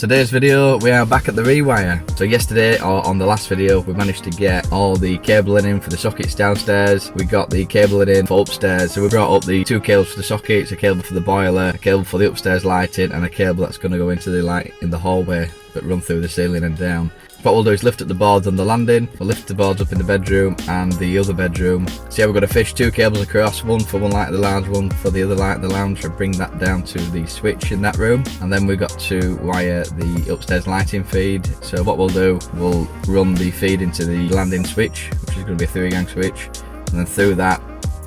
today's video we are back at the Rewire. So yesterday, or on the last video, we managed to get all the cabling in for the sockets downstairs. We got the cabling in for upstairs, so we brought up the two cables for the sockets, a cable for the boiler, a cable for the upstairs lighting, and a cable that's going to go into the light in the hallway but run through the ceiling and down. What we'll do is lift up the boards on the landing, we'll lift the boards up in the bedroom and the other bedroom. See how we're going to fish two cables across, one for one light of the lounge, one for the other light of the lounge, and bring that down to the switch in that room. And then we've got to wire the upstairs lighting feed. So what we'll do, we'll run the feed into the landing switch, which is going to be a 3-gang switch, and then through that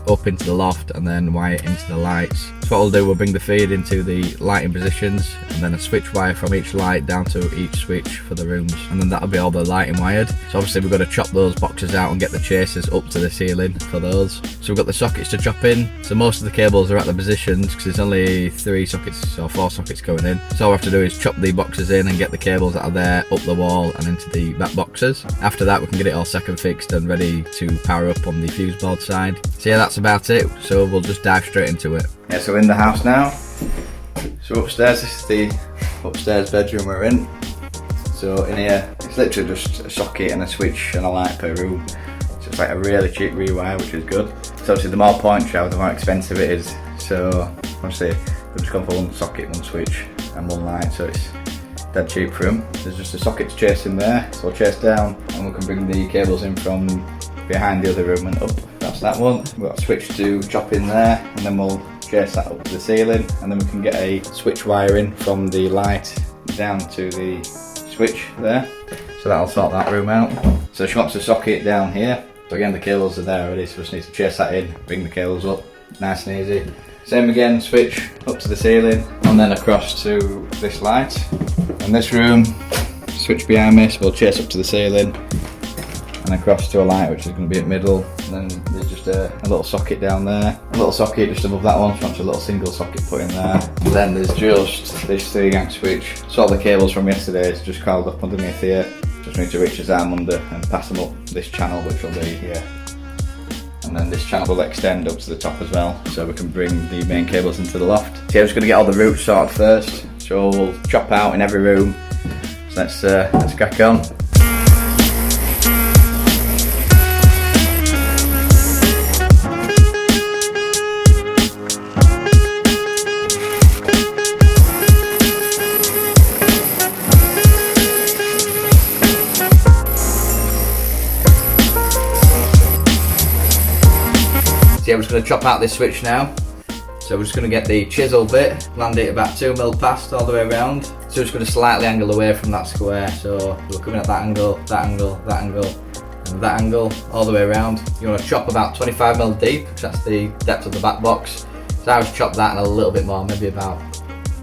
up into the loft and then wire it into the lights. So what we'll do, we'll bring the feed into the lighting positions and then a switch wire from each light down to each switch for the rooms, and then that'll be all the lighting wired. So obviously we've got to chop those boxes out and get the chasers up to the ceiling for those. So we've got the sockets to chop in. So most of the cables are at the positions because there's only 3 sockets or 4 sockets going in. So all we have to do is chop the boxes in and get the cables that are there up the wall and into the back boxes. After that we can get it all second fixed and ready to power up on the fuse board side. So yeah, that's about it. So we'll just dive straight into it. Yeah, so we're in the house now. So upstairs, this is the upstairs bedroom we're in. So in here, it's literally just a socket and a switch and a light per room. So it's like a really cheap rewire, which is good. So obviously the more point shower, the more expensive it is. So obviously we've just gone for one socket, one switch and one light, so it's dead cheap for them. There's just a socket to chase in there, so we'll chase down and we can bring the cables in from behind the other room and up. That's that one. We've got a switch to chop in there, and then we'll chase that up to the ceiling, and then we can get a switch wire in from the light down to the switch there. So that'll sort that room out. So she wants a socket down here. So again, the cables are there already, so we just need to chase that in, bring the cables up, nice and easy. Same again, switch up to the ceiling, and then across to this light. And this room, switch behind me, so we'll chase up to the ceiling, and across to a light which is going to be at middle, and then there's just a little socket down there, a little socket just above that one, so a little single socket put in there. And then there's just this 3-gang switch, so all the cables from yesterday is just coiled up underneath here. Just need to reach his arm under and pass them up this channel, which will be here, and then this channel will extend up to the top as well, so we can bring the main cables into the loft. So I'm just going to get all the routes sorted first, so we'll chop out in every room. So let's crack on. So yeah, we're just going to chop out this switch now. So we're just going to get the chisel bit, land it about 2mm past all the way around. So we're just going to slightly angle away from that square. So we're coming at that angle, that angle, that angle, and that angle, all the way around. You want to chop about 25mm deep, because that's the depth of the back box. So I would chop that and a little bit more, maybe about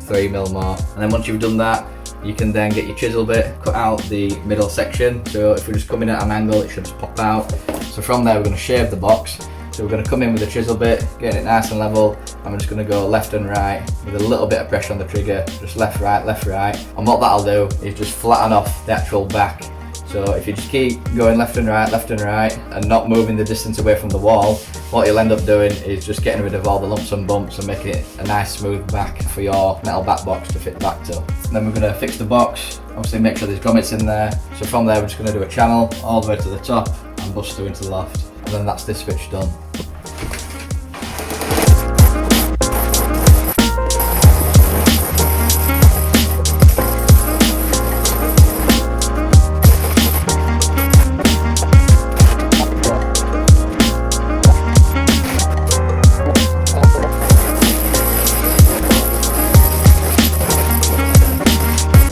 3mm more. And then once you've done that, you can then get your chisel bit, cut out the middle section. So if we just come in at an angle, it should just pop out. So from there, we're going to shave the box. So we're going to come in with a chisel bit, getting it nice and level, and we're just going to go left and right with a little bit of pressure on the trigger, just left, right, and what that'll do is just flatten off the actual back. So if you just keep going left and right, and not moving the distance away from the wall, what you'll end up doing is just getting rid of all the lumps and bumps and making it a nice smooth back for your metal back box to fit back to. And then we're going to fix the box, obviously make sure there's grommets in there. So from there we're just going to do a channel all the way to the top and bust through into the loft. And then that's this switch done.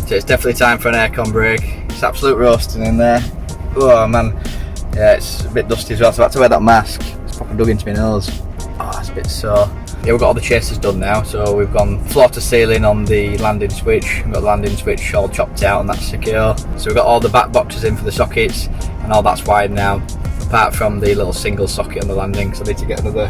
So it's definitely time for an aircon break. It's absolute roasting in there. Oh man. Yeah, it's a bit dusty as well, so I had to wear that mask. It's proper dug into my nose. Oh, it's a bit sore. Yeah, we've got all the chasers done now, so we've gone floor to ceiling on the landing switch. We've got the landing switch all chopped out and that's secure. So we've got all the back boxes in for the sockets and all that's wired now, apart from the little single socket on the landing, so I need to get another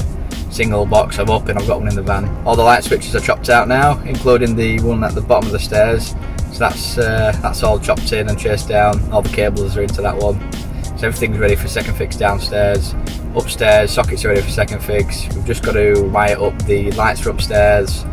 single box. I'm hoping I've got one in the van. All the light switches are chopped out now, including the one at the bottom of the stairs. So that's all chopped in and chased down. All the cables are into that one. So everything's ready for second fix downstairs. Upstairs, sockets are ready for second fix. We've just got to wire up the lights for upstairs,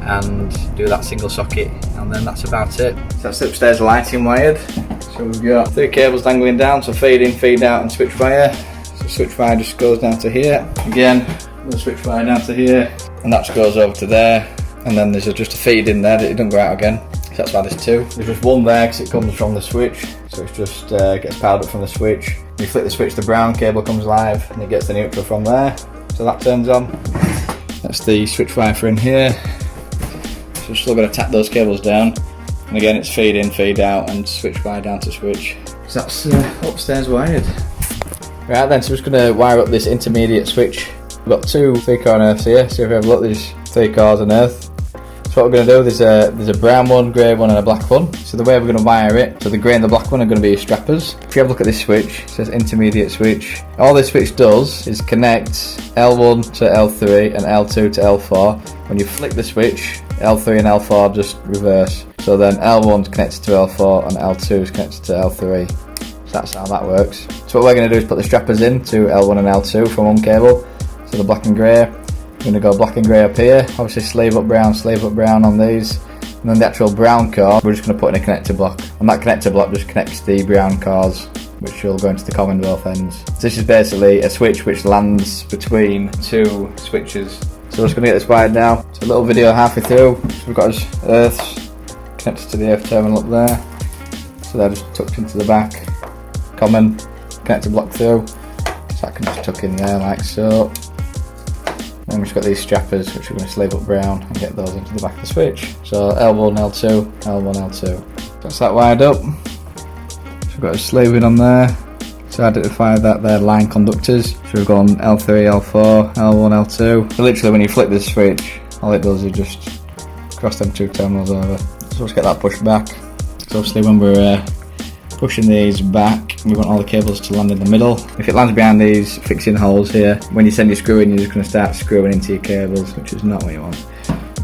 and do that single socket, and then that's about it. So that's the upstairs lighting wired. So we've got 3 cables dangling down, so feed in, feed out and switch wire. So switch wire just goes down to here. Again, the switch wire down to here, and that just goes over to there. And then there's just a feed in there that it doesn't go out again. So that's why there's 2. There's just 1 there because it comes from the switch. So it just gets powered up from the switch. You flick the switch, the brown cable comes live and it gets the neutral from there. So that turns on. That's the switch wire for in here. So we're still going to tap those cables down. And again, it's feed in, feed out and switch wire down to switch. So that's upstairs wired. Right then, so we're just going to wire up this intermediate switch. We've got 2 3-core earths here. So if you have a look, there's 3 cores on earth. So what we're going to do, there's a brown one, grey one and a black one. So the way we're going to wire it, so the grey and the black one are going to be strappers. If you have a look at this switch, it says intermediate switch. All this switch does is connect L1 to L3 and L2 to L4. When you flick the switch, L3 and L4 just reverse. So then L1 is connected to L4 and L2 is connected to L3. So that's how that works. So what we're going to do is put the strappers in to L1 and L2 from one cable. So the black and grey. We're going to go black and grey up here, obviously slave up brown on these, and then the actual brown core we're just going to put in a connector block, and that connector block just connects the brown cores, which will go into the common both ends. So this is basically a switch which lands between 2 switches. So we're just going to get this wired now. So a little video halfway through, so we've got our earths connected to the earth terminal up there, so they're just tucked into the back, common connector block through, so that can just tuck in there like so. And we've just got these strappers which we're going to slave up brown and get those into the back of the switch. So L1, L2, L1, L2. That's that wired up. So we've got a slaving on there to identify that they're line conductors. So we've got L3, L4, L1, L2. So literally when you flick this switch, all it does is just cross them 2 terminals over. So let's get that pushed back. So obviously when we're pushing these back, we want all the cables to land in the middle. If it lands behind these fixing holes here, when you send your screw in, you're just going to start screwing into your cables, which is not what you want.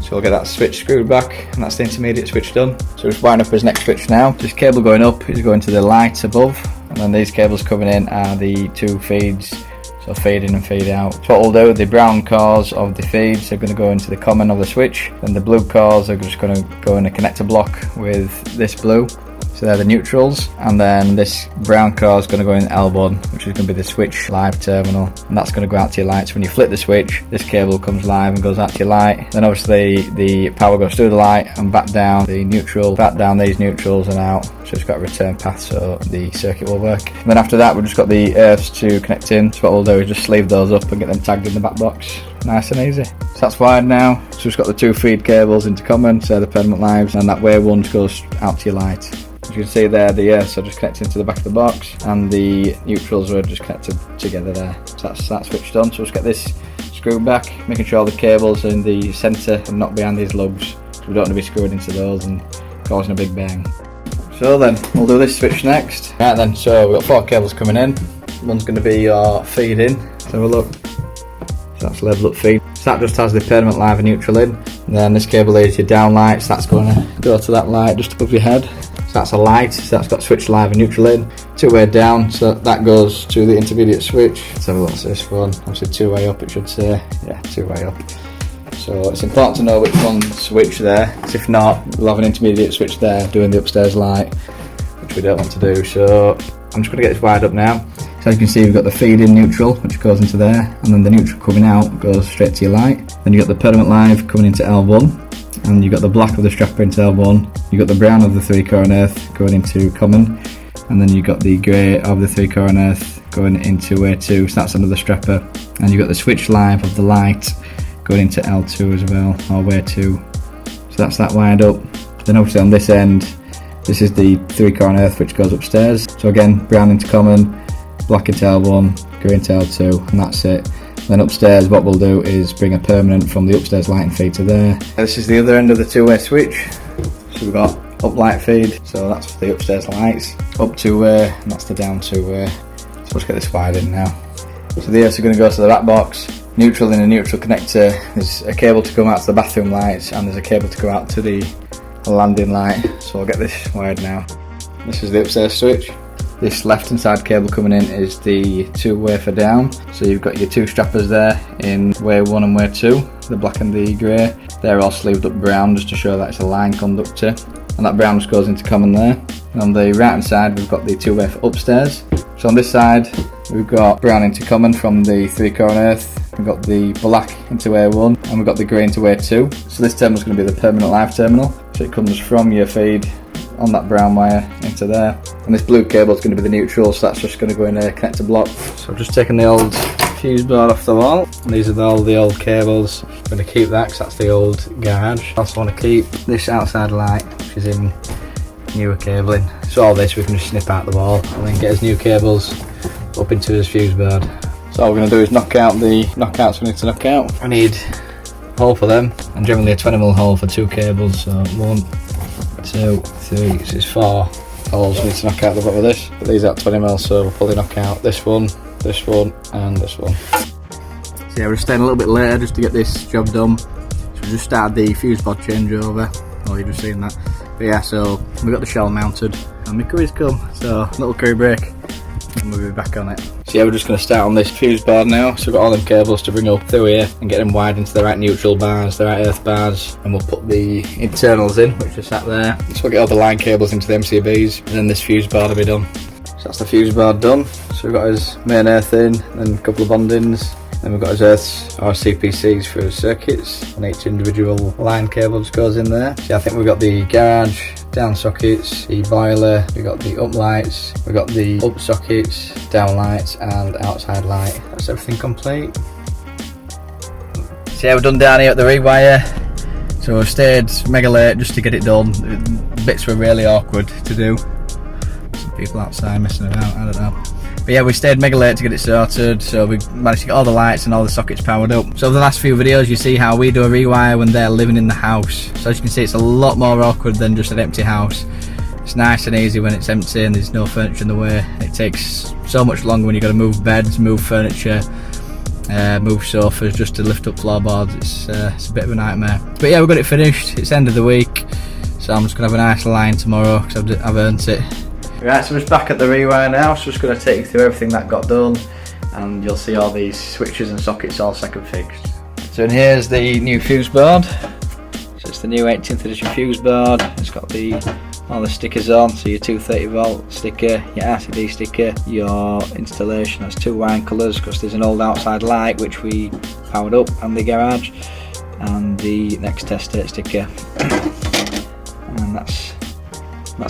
So we'll get that switch screwed back, and that's the intermediate switch done. So just wiring up his next switch now. This cable going up is going to the light above, and then these cables coming in are the 2 feeds, so feed in and feed out. So what we'll do, the brown cores of the feeds are going to go into the common of the switch, and the blue cores are just going to go in a connector block with this blue. So they're the neutrals, and then this brown core is going to go in L1, which is going to be the switch live terminal, and that's going to go out to your lights. When you flip the switch, this cable comes live and goes out to your light. Then obviously the power goes through the light and back down the neutral, back down these neutrals and out. So it's got a return path so the circuit will work. And then after that we've just got the earths to connect in. So what we'll do is just sleeve those up and get them tagged in the back box. Nice and easy. So that's wired now. So we've got the 2 feed cables into common, so the permanent lives, and that way one goes out to your light. As you can see there, the earths are just connected to the back of the box, and the neutrals are just connected together there. So that's that switch done. So let's get this screwed back, making sure the cables are in the centre and not behind these lugs. So we don't want to be screwing into those and causing a big bang. So then, we'll do this switch next. Right then, so we've got 4 cables coming in. One's going to be your feed in. So have a look. So that's level up feed. So that just has the permanent live and neutral in. And then this cable is your down light, so that's going to go to that light just above your head. So that's a light, so that's got switch live and neutral in. 2-way down, so that goes to the intermediate switch. Let's have a look at this one. Obviously 2-way up it should say. Yeah, 2-way up. So it's important to know which one's switch there, because if not, we'll have an intermediate switch there doing the upstairs light, which we don't want to do. So I'm just going to get this wired up now. So as you can see, we've got the feed in neutral, which goes into there, and then the neutral coming out goes straight to your light. Then you've got the permanent live coming into L1, and you've got the black of the strapper into L1. You've got the brown of the 3-core and earth going into common, and then you've got the grey of the 3-core and earth going into A2, so that's another strapper. And you've got the switch live of the light going into L2 as well, or A2. So that's that wired up. Then obviously on this end, this is the 3-core and earth which goes upstairs. So again, brown into common, black into L1, grey into L2, and that's it. Then upstairs what we'll do is bring a permanent from the upstairs light and feed to there. This is the other end of the 2-way switch. So we've got up light feed, so that's for the upstairs lights. Up 2-way, and that's the down 2-way. So let's get this wired in now. So the earths are going to go to the back box. Neutral in a neutral connector. There's a cable to come out to the bathroom lights, and there's a cable to go out to the landing light. So I'll get this wired now. This is the upstairs switch. This left hand side cable coming in is the 2-way for down. So you've got your 2 strappers there in way 1 and way 2, the black and the grey. they're all sleeved up brown just to show that it's a line conductor, and that brown just goes into common there. And on the right hand side we've got the two-way for upstairs. So on this side we've got brown into common from the 3-core on earth, we've got the black into A1, and we've got the grey into A2. So this terminal is going to be the permanent live terminal, so it comes from your feed on that brown wire into there, and this blue cable is going to be the neutral, so that's just going to go in a connector block. So I've just taken the old fuse board off the wall, and these are all the old cables. I'm going to keep that because that's the old garage. I also want to keep this outside light, which is in newer cabling. So all this we can just snip out the wall and then get his new cables up into his fuse board. So all we're going to do is knock out the knockouts we need to knock out. I need a hole for them, and generally a 20mm hole for 2 cables, so 1, 2, 3, so it's 4 holes we need to knock out the bottom of this. But these are 20mm, so we'll probably knock out this one, and this one. So yeah, we're staying a little bit later just to get this job done. So we just started the fuse board changeover. Oh, you've just seen that. But yeah, so we got the shell mounted and my curry's come, so little curry break and we'll be back on it. So yeah, we're just going to start on this fuse board now. So we've got all them cables to bring up through here and get them wired into the right neutral bars, the right earth bars, and we'll put the internals in, which are sat there. So we'll get all the line cables into the MCBs, and then this fuse board will be done. So that's the fuse board done. So we've got his main earth in, and a couple of bondings. Then we've got his earths, or CPCs for his circuits, and each individual line cable just goes in there. So I think we've got the garage, down sockets, the boiler, we've got the up lights, we've got the up sockets, down lights, and outside light. That's everything complete. So yeah, we're done down here at the rewire. So we've stayed mega late just to get it done. The bits were really awkward to do. Some people outside messing about, I don't know. But yeah, we stayed mega late to get it sorted, so we managed to get all the lights and all the sockets powered up. So over the last few videos you see how we do a rewire when they're living in the house. So as you can see, it's a lot more awkward than just an empty house. It's nice and easy when it's empty and there's no furniture in the way. It takes so much longer when you've got to move beds, move furniture, move sofas just to lift up floorboards. It's a bit of a nightmare. But yeah, we've got it finished. It's end of the week, so I'm just going to have a nice line tomorrow because I've earned it. Right, so we're just back at the rewire now, so just going to take you through everything that got done, and you'll see all these switches and sockets all second fixed. So in here's the new fuse board. So it's the new 18th edition fuse board. It's got all the stickers on, so your 230 volt sticker, your RCD sticker, your installation has 2 wine colours because there's an old outside light which we powered up, and the garage, and the next test date sticker. And that's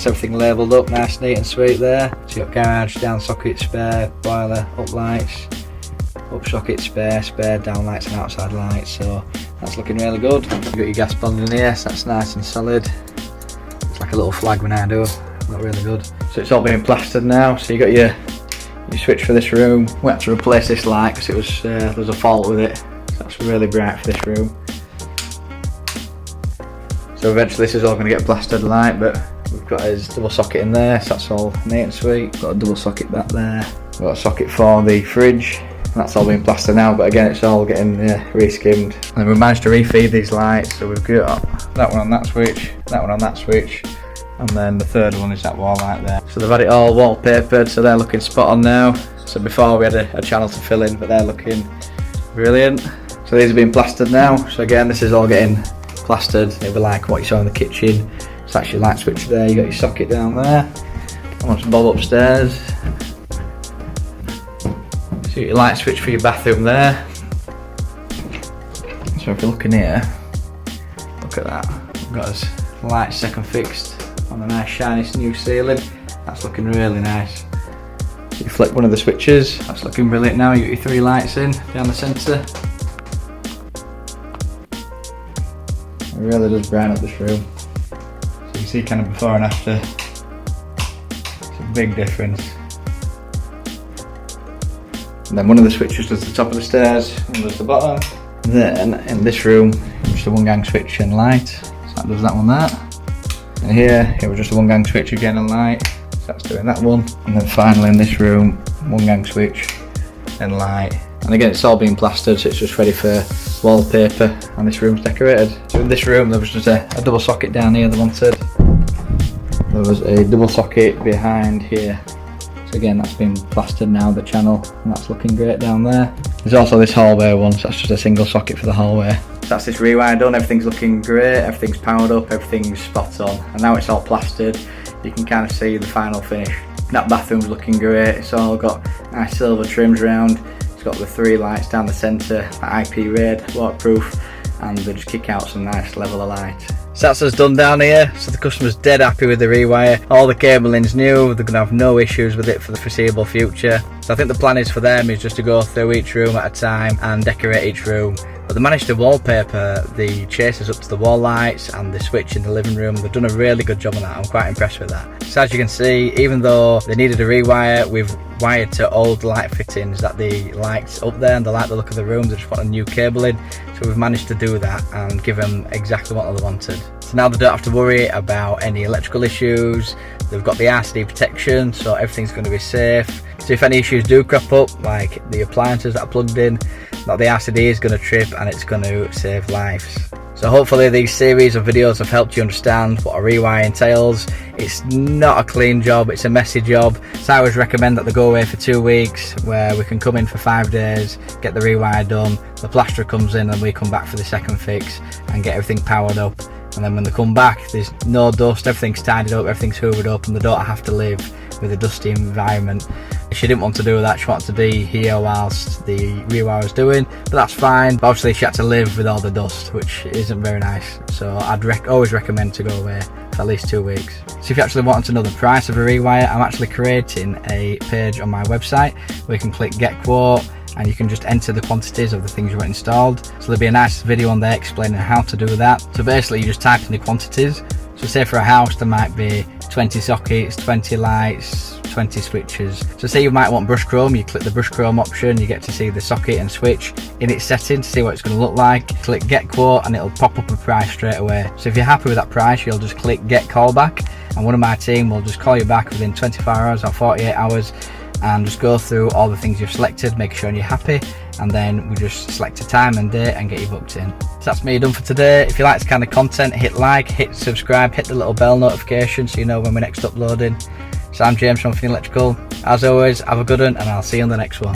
everything labelled up nice, neat and sweet there. So you've got garage, down socket, spare, boiler, up lights, up socket, spare, down lights and outside lights. So that's looking really good. You've got your gas bond in here, so that's nice and solid. It's like a little flag when I do, look really good. So it's all been plastered now, so you got your switch for this room. We had to replace this light because it was there was a fault with it. So that's really bright for this room. So eventually this is all going to get plastered light, but we've got his double socket in there, so that's all neat and sweet. Got a double socket back there. We've got a socket for the fridge, and that's all been plastered now, but again it's all getting re-skimmed. And then we managed to refeed these lights, so we've got that one on that switch, that one on that switch, and then the third one is that wall light there. So they've had it all wallpapered, so they're looking spot on now. So before we had a channel to fill in, but they're looking brilliant. So these have been plastered now, so again this is all getting plastered. It'll be like what you saw in the kitchen. So that's your light switch there, you got your socket down there. I want to bob upstairs. So your light switch for your bathroom there. So if you're looking here, look at that. We've got his light second fixed on a nice shiny new ceiling. That's looking really nice. So you flick one of the switches, that's looking brilliant now. You got your 3 lights in down the centre. It really does brighten up this room. So you see kind of before and after. It's a big difference. And then one of the switches does the top of the stairs, one does the bottom. Then in this room, just a 1-gang switch and light. So that does that one there. And here, it was just a 1-gang switch again and light. So that's doing that one. And then finally in this room, 1-gang switch and light. And again, it's all been plastered, so it's just ready for wallpaper, and this room's decorated. So in this room there was just a double socket down here they wanted. There was a double socket behind here. So So again, that's been plastered now, the channel, and that's looking great down there. There's also this hallway one, so that's just a single socket for the hallway. That's this rewire done, everything's looking great, everything's powered up, everything's spot on, and now it's all plastered. You can kind of see the final finish. That bathroom's looking great, it's all got nice silver trims around, it's got the 3 lights down the centre, IP red, waterproof, and they just kick out some nice level of light. So that's us done down here, so the customer's dead happy with the rewire. All the cabling's new, they're going to have no issues with it for the foreseeable future. So I think the plan is for them is just to go through each room at a time and decorate each room. But they managed to wallpaper the chasers up to the wall lights and the switch in the living room. They've done a really good job on that, I'm quite impressed with that. So as you can see, even though they needed a rewire, we've wired to old light fittings that they liked up there and they like the look of the room, they just want a new cabling. So we've managed to do that and give them exactly what they wanted. So now they don't have to worry about any electrical issues. They've got the RCD protection, so everything's going to be safe. So if any issues do crop up, like the appliances that are plugged in, that the RCD is going to trip and it's going to save lives. So hopefully these series of videos have helped you understand what a rewire entails. It's not a clean job, it's a messy job. So I always recommend that they go away for 2 weeks, where we can come in for 5 days, get the rewire done, the plasterer comes in and we come back for the second fix and get everything powered up. And then when they come back, there's no dust, everything's tidied up, everything's hoovered up, and they don't have to live with a dusty environment. She didn't want to do that, she wanted to be here whilst the rewire was doing, but that's fine. But obviously she had to live with all the dust, which isn't very nice. So I'd always recommend to go away for at least 2 weeks. So if you actually wanted to know the price of a rewire, I'm actually creating a page on my website where you can click get quote, and you can just enter the quantities of the things you want installed. So there'll be a nice video on there explaining how to do that. So basically you just type in the quantities. So say for a house there might be 20 sockets, 20 lights, 20 switches. So say you might want brush chrome, you click the brush chrome option, you get to see the socket and switch in its setting to see what it's going to look like. Click get quote and it'll pop up a price straight away. So if you're happy with that price, you'll just click get callback and one of my team will just call you back within 24 hours or 48 hours and just go through all the things you've selected, make sure you're happy, and then we just select a time and date and get you booked in. So that's me done for today. If you like this kind of content, hit like, hit subscribe, hit the little bell notification so you know when we're next uploading. So I'm James from Finney Electrical. As always, have a good one and I'll see you on the next one.